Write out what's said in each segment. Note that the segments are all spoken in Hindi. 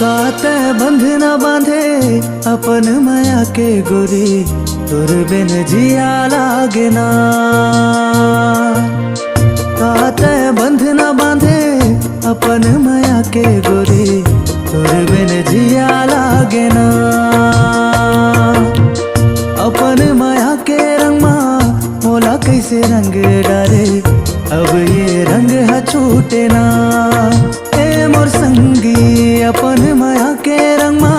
काते बंध न बांधे अपन माया के गोरी, तोर बिन जिया लागे ना। काते बंध न बांधे अपन माया के गोरी, तोर बिन जिया लागे ना। अपन माया के रंग मा मोला कैसे रंग डारे, अब ये रंग है छूटे ना। ए मोर संगी अपन माया के रंग मा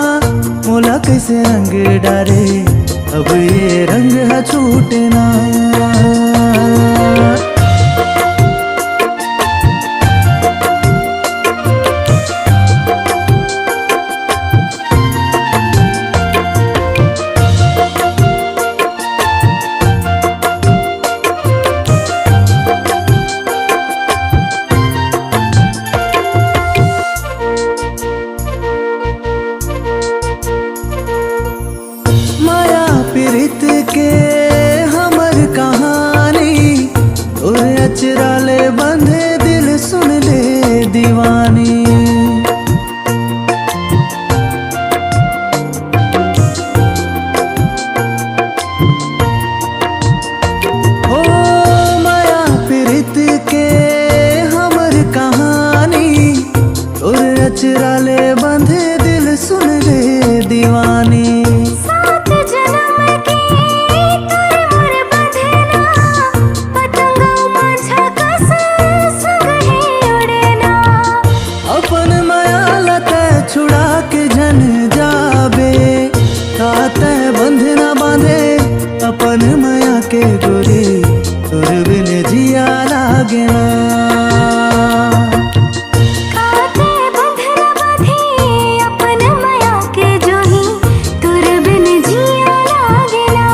मोला कैसे रंग डारे, अब ये रंग है छूटे ना। प्रीत के हमर कहानी, तोर अचरा ले बंधे दिल सुन ले दीवानी। ओ माया प्रीत के हमर कहानी, तोर अचरा ले बंधे दिल सुन ले दीवानी। छुड़ा के जन जाबे, काते बंध न बांधे अपन माया के गोरी, तोर बिन जिया लागे ना। काते बंध न बांधे अपन माया के जोही, तोर बिन जिया लागे ना।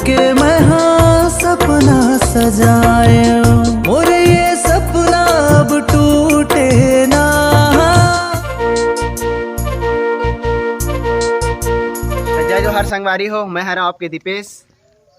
के मैं हाँ सपना सजाए, मोरे ये सपना अब टूटे ना। जय जोहार संगवारी हो, मैं हरा आपके दीपेश,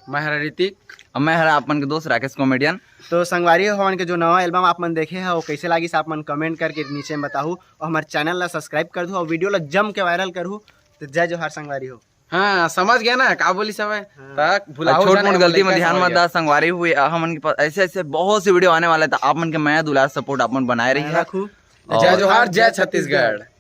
मैं हरा ऋतिक और मैं हरा अपन के दोस्त राकेश कॉमेडियन। तो संगवारी हो हमन के जो नवा एल्बम आप मन देखे है वो कैसे लगी आप मन कमेंट करके नीचे में बताहू और हमारे चैनल ला सब्सक्राइब कर दू और वीडियो ला जम के वायरल करू। तो जय जोहार संगवारी हो। हाँ समझ गया ना का बोली सब है। तक भुलाओ छोट मोट गलती में ध्यान मत दा। संगवारी हुए हमन के पास ऐसे ऐसे बहुत से वीडियो आने वाले, तो आप मन के मैं दुलार सपोर्ट आप मन बनाए रही है। रखू। जय जोहार, जय छत्तीसगढ़।